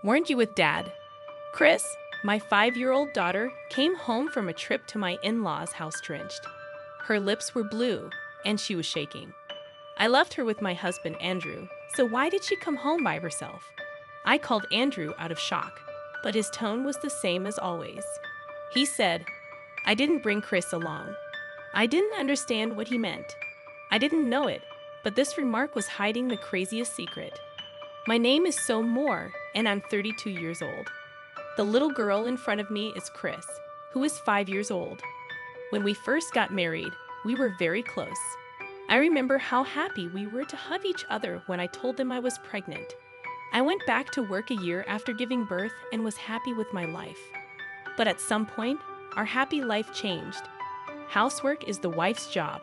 Weren't you with Dad? Chris, my 5-year-old daughter, came home from a trip to my in-laws' house drenched. Her lips were blue, and she was shaking. I left her with my husband, Andrew, so why did she come home by herself? I called Andrew out of shock, but his tone was the same as always. He said, I didn't bring Chris along. I didn't understand what he meant. I didn't know it, but this remark was hiding the craziest secret. My name is So Moore, and I'm 32 years old. The little girl in front of me is Chris, who is 5 years old. When we first got married, we were very close. I remember how happy we were to hug each other when I told him I was pregnant. I went back to work a year after giving birth and was happy with my life. But at some point, our happy life changed. Housework is the wife's job.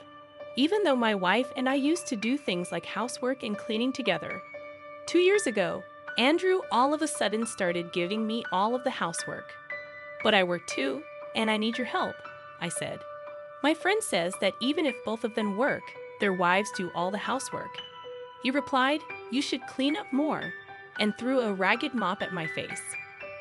Even though my wife and I used to do things like housework and cleaning together, 2 years ago, Andrew all of a sudden started giving me all of the housework. But I work too, and I need your help, I said. My friend says that even if both of them work, their wives do all the housework. He replied, you should clean up more, and threw a ragged mop at my face.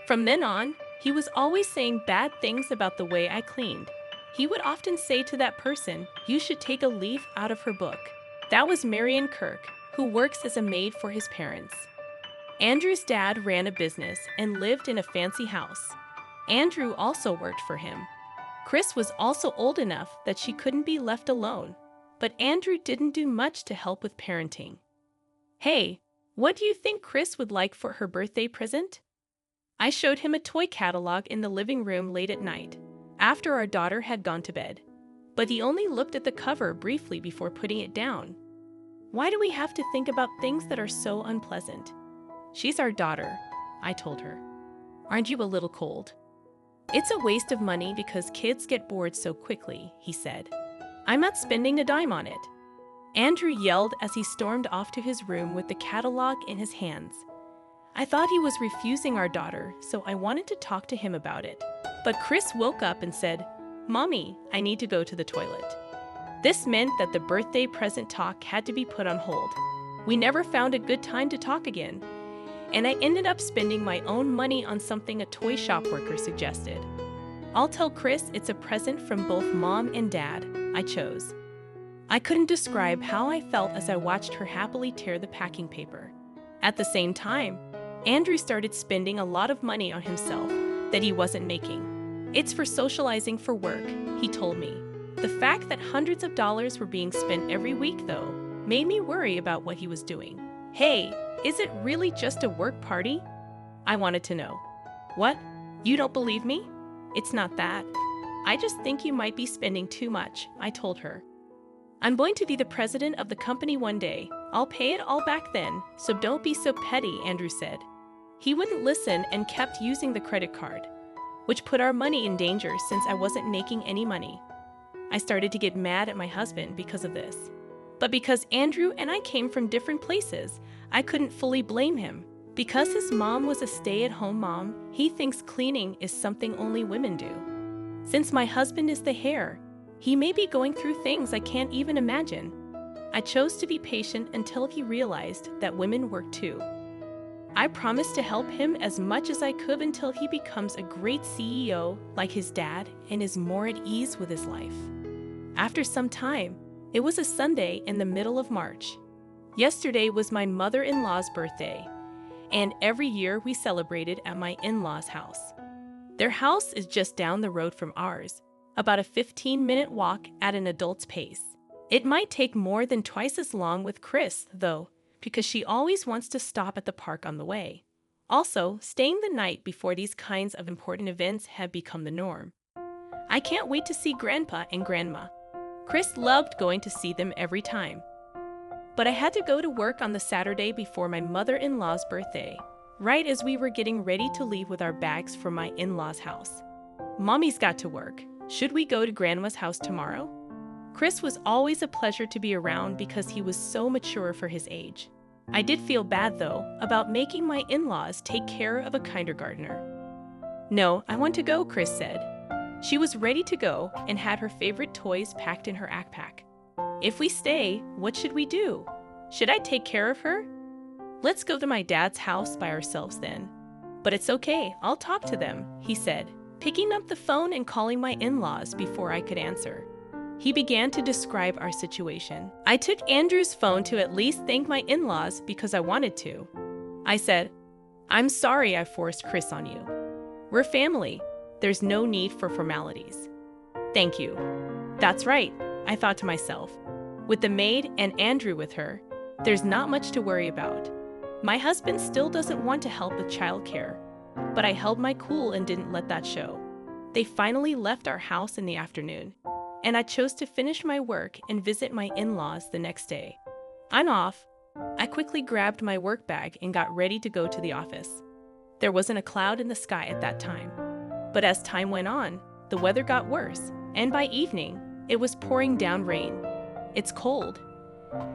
From then on, he was always saying bad things about the way I cleaned. He would often say to that person, you should take a leaf out of her book. That was Marion Kirk, who works as a maid for his parents. Andrew's dad ran a business and lived in a fancy house. Andrew also worked for him. Chris was also old enough that she couldn't be left alone, but Andrew didn't do much to help with parenting. Hey, what do you think Chris would like for her birthday present? I showed him a toy catalog in the living room late at night, after our daughter had gone to bed, but he only looked at the cover briefly before putting it down. Why do we have to think about things that are so unpleasant? She's our daughter, I told her. Aren't you a little cold? It's a waste of money because kids get bored so quickly, he said. I'm not spending a dime on it. Andrew yelled as he stormed off to his room with the catalog in his hands. I thought he was refusing our daughter, so I wanted to talk to him about it. But Chris woke up and said, Mommy, I need to go to the toilet. This meant that the birthday present talk had to be put on hold. We never found a good time to talk again, and I ended up spending my own money on something a toy shop worker suggested. I'll tell Chris it's a present from both Mom and Dad, I chose. I couldn't describe how I felt as I watched her happily tear the packing paper. At the same time, Andrew started spending a lot of money on himself that he wasn't making. It's for socializing for work, he told me. The fact that hundreds of dollars were being spent every week, though, made me worry about what he was doing. Hey, is it really just a work party? I wanted to know. What? You don't believe me? It's not that. I just think you might be spending too much, I told her. I'm going to be the president of the company one day. I'll pay it all back then, so don't be so petty, Andrew said. He wouldn't listen and kept using the credit card, which put our money in danger since I wasn't making any money. I started to get mad at my husband because of this. But because Andrew and I came from different places, I couldn't fully blame him. Because his mom was a stay-at-home mom, he thinks cleaning is something only women do. Since my husband is the hair, he may be going through things I can't even imagine. I chose to be patient until he realized that women work too. I promised to help him as much as I could until he becomes a great CEO like his dad and is more at ease with his life. After some time, it was a Sunday in the middle of March. Yesterday was my mother-in-law's birthday, and every year we celebrated at my in-laws' house. Their house is just down the road from ours, about a 15-minute walk at an adult's pace. It might take more than twice as long with Chris, though, because she always wants to stop at the park on the way. Also, staying the night before these kinds of important events have become the norm. I can't wait to see Grandpa and Grandma. Chris loved going to see them every time. But I had to go to work on the Saturday before my mother-in-law's birthday, right as we were getting ready to leave with our bags from my in-laws' house. Mommy's got to work. Should we go to Grandma's house tomorrow? Chris was always a pleasure to be around because he was so mature for his age. I did feel bad, though, about making my in-laws take care of a kindergartner. No, I want to go, Chris said. She was ready to go and had her favorite toys packed in her backpack. If we stay, what should we do? Should I take care of her? Let's go to my dad's house by ourselves then. But it's okay, I'll talk to them, he said, picking up the phone and calling my in-laws before I could answer. He began to describe our situation. I took Andrew's phone to at least thank my in-laws because I wanted to. I said, "I'm sorry I forced Chris on you. We're family. There's no need for formalities." "Thank you." That's right, I thought to myself. With the maid and Andrew with her, there's not much to worry about. My husband still doesn't want to help with childcare, but I held my cool and didn't let that show. They finally left our house in the afternoon, and I chose to finish my work and visit my in-laws the next day. I'm off. I quickly grabbed my work bag and got ready to go to the office. There wasn't a cloud in the sky at that time. But as time went on, the weather got worse, and by evening, it was pouring down rain. It's cold,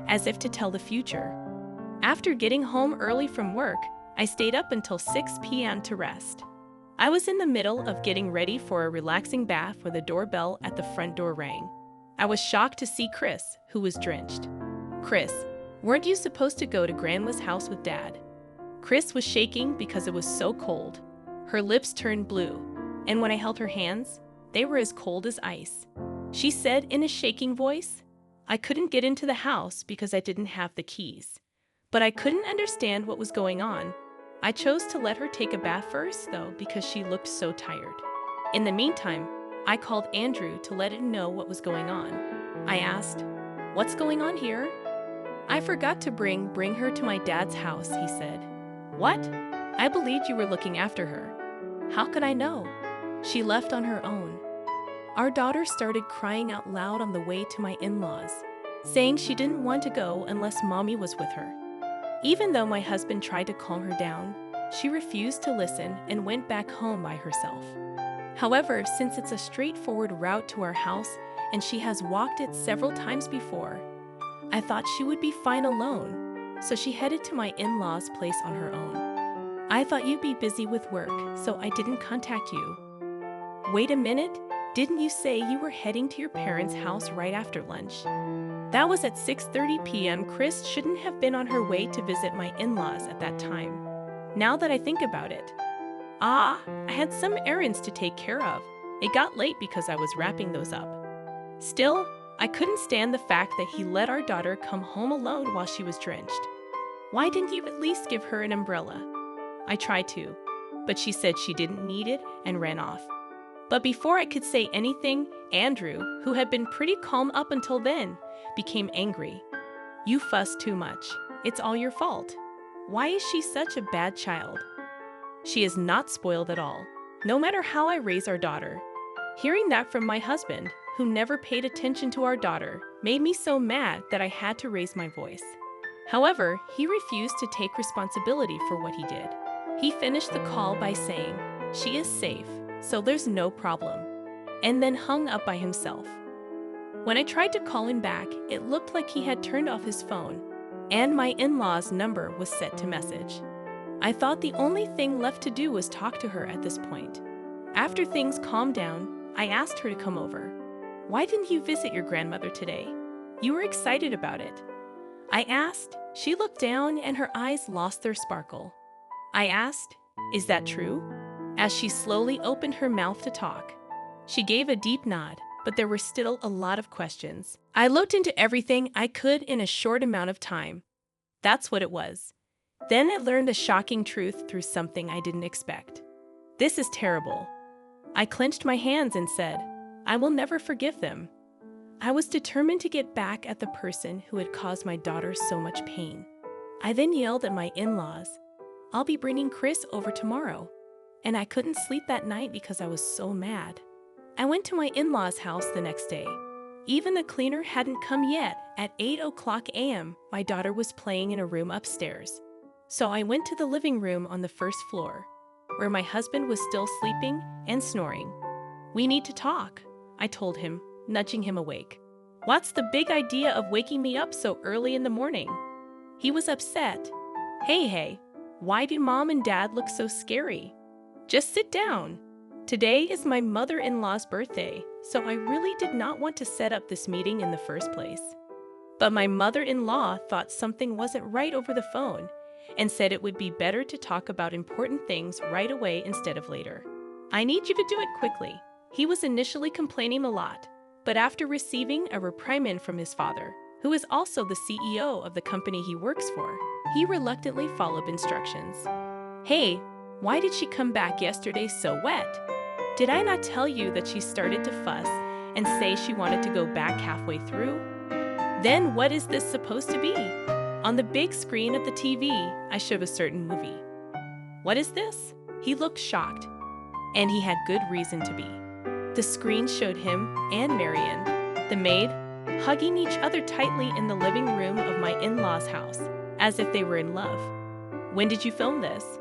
as if to tell the future. After getting home early from work, I stayed up until 6 p.m. to rest. I was in the middle of getting ready for a relaxing bath when the doorbell at the front door rang. I was shocked to see Chris, who was drenched. "Chris, weren't you supposed to go to Grandma's house with Dad?" Chris was shaking because it was so cold. Her lips turned blue, and when I held her hands, they were as cold as ice. She said in a shaking voice, "I couldn't get into the house because I didn't have the keys." But I couldn't understand what was going on. I chose to let her take a bath first, though, because she looked so tired. In the meantime, I called Andrew to let him know what was going on. I asked, "What's going on here?" "I forgot to bring her to my dad's house," he said. "What? I believed you were looking after her." "How could I know? She left on her own." Our daughter started crying out loud on the way to my in-laws, saying she didn't want to go unless Mommy was with her. Even though my husband tried to calm her down, she refused to listen and went back home by herself. However, since it's a straightforward route to our house and she has walked it several times before, I thought she would be fine alone, so she headed to my in-laws' place on her own. "I thought you'd be busy with work, so I didn't contact you." "Wait a minute, didn't you say you were heading to your parents' house right after lunch?" That was at 6:30 p.m. Chris shouldn't have been on her way to visit my in-laws at that time. Now that I think about it. I had some errands to take care of. It got late because I was wrapping those up. Still, I couldn't stand the fact that he let our daughter come home alone while she was drenched. "Why didn't you at least give her an umbrella?" I tried to, but she said she didn't need it and ran off. But before I could say anything, Andrew, who had been pretty calm up until then, became angry. "You fuss too much. It's all your fault. Why is she such a bad child?" "She is not spoiled at all, no matter how I raise our daughter." Hearing that from my husband, who never paid attention to our daughter, made me so mad that I had to raise my voice. However, he refused to take responsibility for what he did. He finished the call by saying, "She is safe, so there's no problem," and then hung up by himself. When I tried to call him back, it looked like he had turned off his phone, and my in-law's number was set to message. I thought the only thing left to do was talk to her at this point. After things calmed down, I asked her to come over. "Why didn't you visit your grandmother today? You were excited about it." I asked. She looked down and her eyes lost their sparkle. I asked, "Is that true?" As she slowly opened her mouth to talk. She gave a deep nod, but there were still a lot of questions. I looked into everything I could in a short amount of time. That's what it was. Then I learned a shocking truth through something I didn't expect. "This is terrible." I clenched my hands and said, "I will never forgive them." I was determined to get back at the person who had caused my daughter so much pain. I then yelled at my in-laws, "I'll be bringing Chris over tomorrow." And I couldn't sleep that night because I was so mad. I went to my in-laws' house the next day. Even the cleaner hadn't come yet. At 8:00 a.m., my daughter was playing in a room upstairs. So I went to the living room on the first floor, where my husband was still sleeping and snoring. "We need to talk," I told him, nudging him awake. "What's the big idea of waking me up so early in the morning?" He was upset. Hey, why do Mom and Dad look so scary? Just sit down. Today is my mother-in-law's birthday, so I really did not want to set up this meeting in the first place. But my mother-in-law thought something wasn't right over the phone, and said it would be better to talk about important things right away instead of later. I need you to do it quickly. He was initially complaining a lot, but after receiving a reprimand from his father, who is also the CEO of the company he works for, he reluctantly followed instructions. Hey, why did she come back yesterday so wet? Did I not tell you that she started to fuss and say she wanted to go back halfway through? Then what is this supposed to be? On the big screen of the TV, I showed a certain movie. What is this? He looked shocked, and he had good reason to be. The screen showed him and Marion, the maid, hugging each other tightly in the living room of my in-laws' house, as if they were in love. When did you film this?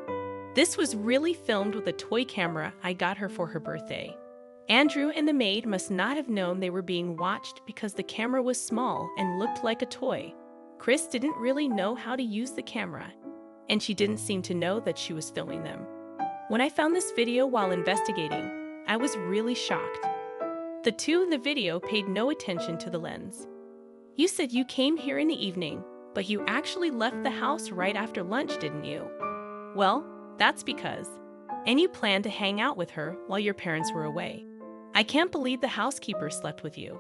This was really filmed with a toy camera I got her for her birthday. Andrew and the maid must not have known they were being watched because the camera was small and looked like a toy. Chris didn't really know how to use the camera, and she didn't seem to know that she was filming them. When I found this video while investigating, I was really shocked. The two in the video paid no attention to the lens. You said you came here in the evening, but you actually left the house right after lunch, didn't you? Well, that's because. And you planned to hang out with her while your parents were away. I can't believe the housekeeper slept with you.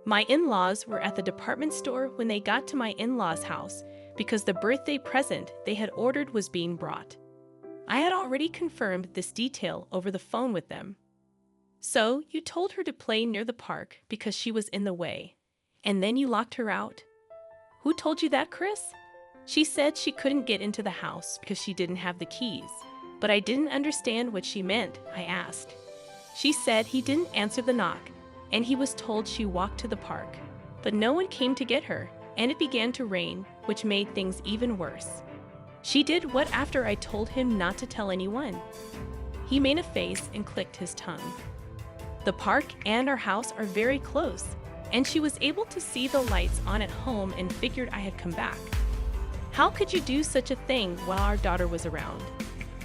My in-laws were at the department store when they got to my in-laws' house because the birthday present they had ordered was being brought. I had already confirmed this detail over the phone with them. So, you told her to play near the park because she was in the way, and then you locked her out? Who told you that, Chris? She said she couldn't get into the house because she didn't have the keys, but I didn't understand what she meant, I asked. She said he didn't answer the knock, and he was told she walked to the park, but no one came to get her, and it began to rain, which made things even worse. She did what after I told him not to tell anyone? He made a face and clicked his tongue. The park and our house are very close, and she was able to see the lights on at home and figured I had come back. How could you do such a thing while our daughter was around?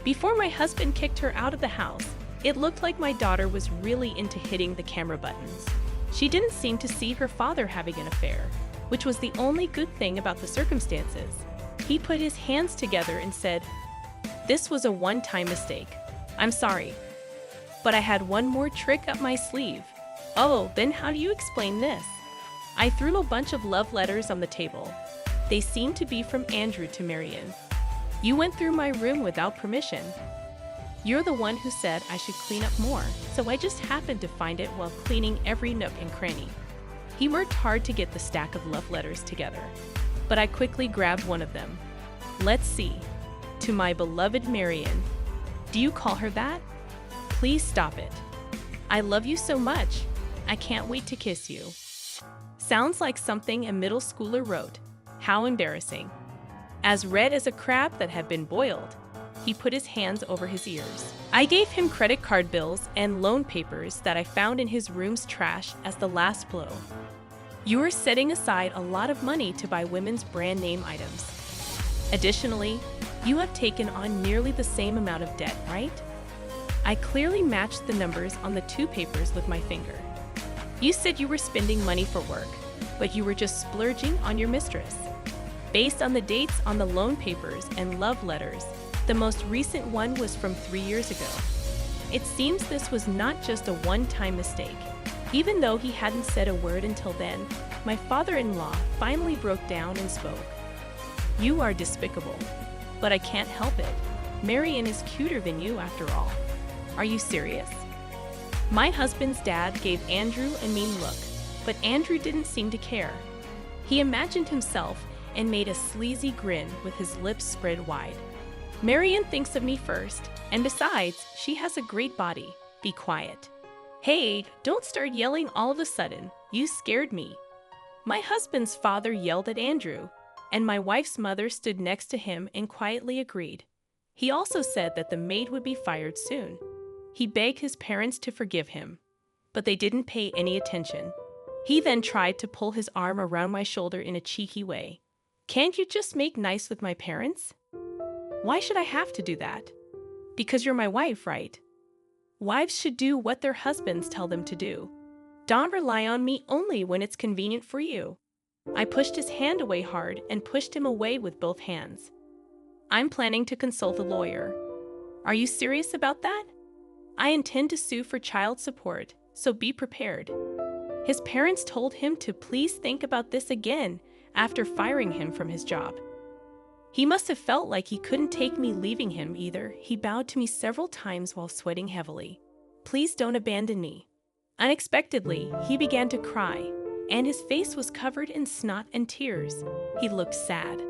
Before my husband kicked her out of the house, it looked like my daughter was really into hitting the camera buttons. She didn't seem to see her father having an affair, which was the only good thing about the circumstances. He put his hands together and said, "This was a one-time mistake. I'm sorry. But I had one more trick up my sleeve." Oh, then how do you explain this? I threw a bunch of love letters on the table. They seemed to be from Andrew to Marion. You went through my room without permission. You're the one who said I should clean up more, so I just happened to find it while cleaning every nook and cranny. He worked hard to get the stack of love letters together, but I quickly grabbed one of them. Let's see. To my beloved Marion. Do you call her that? Please stop it. I love you so much. I can't wait to kiss you. Sounds like something a middle schooler wrote. How embarrassing. As red as a crab that had been boiled. He put his hands over his ears. I gave him credit card bills and loan papers that I found in his room's trash as the last blow. You are setting aside a lot of money to buy women's brand name items. Additionally, you have taken on nearly the same amount of debt, right? I clearly matched the numbers on the two papers with my finger. You said you were spending money for work, but you were just splurging on your mistress. Based on the dates on the loan papers and love letters, the most recent one was from 3 years ago. It seems this was not just a one-time mistake. Even though he hadn't said a word until then, my father-in-law finally broke down and spoke. You are despicable, but I can't help it. Marion is cuter than you after all. Are you serious? My husband's dad gave Andrew a mean look, but Andrew didn't seem to care. He imagined himself and made a sleazy grin with his lips spread wide. Marion thinks of me first, and besides, she has a great body. Be quiet. Hey, don't start yelling all of a sudden. You scared me. My husband's father yelled at Andrew, and my wife's mother stood next to him and quietly agreed. He also said that the maid would be fired soon. He begged his parents to forgive him, but they didn't pay any attention. He then tried to pull his arm around my shoulder in a cheeky way. Can't you just make nice with my parents? Why should I have to do that? Because you're my wife, right? Wives should do what their husbands tell them to do. Don't rely on me only when it's convenient for you. I pushed his hand away hard and pushed him away with both hands. I'm planning to consult a lawyer. Are you serious about that? I intend to sue for child support, so be prepared. His parents told him to please think about this again after firing him from his job. He must have felt like he couldn't take me leaving him either. He bowed to me several times while sweating heavily. Please don't abandon me. Unexpectedly, he began to cry, and his face was covered in snot and tears. He looked sad.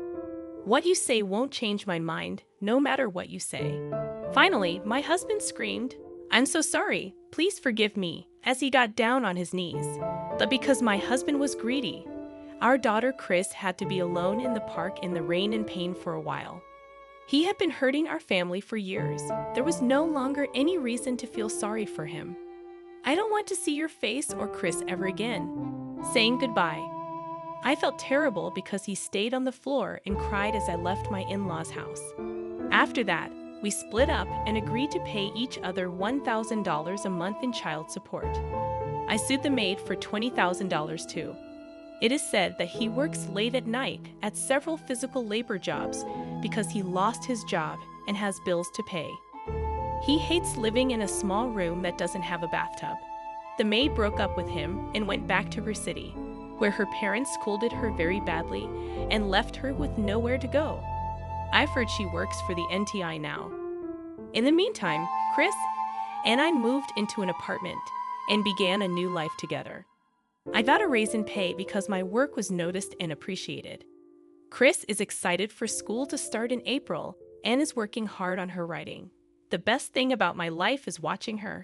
What you say won't change my mind, no matter what you say. Finally, my husband screamed, I'm so sorry, please forgive me, as he got down on his knees. But because my husband was greedy, our daughter Chris had to be alone in the park in the rain and pain for a while. He had been hurting our family for years. There was no longer any reason to feel sorry for him. I don't want to see your face or Chris ever again. Saying goodbye. I felt terrible because he stayed on the floor and cried as I left my in-laws' house. After that, we split up and agreed to pay each other $1,000 a month in child support. I sued the maid for $20,000 too. It is said that he works late at night at several physical labor jobs because he lost his job and has bills to pay. He hates living in a small room that doesn't have a bathtub. The maid broke up with him and went back to her city, where her parents scolded her very badly and left her with nowhere to go. I've heard she works for the NTI now. In the meantime, Chris and I moved into an apartment and began a new life together. I got a raise in pay because my work was noticed and appreciated. Chris is excited for school to start in April and is working hard on her writing. The best thing about my life is watching her.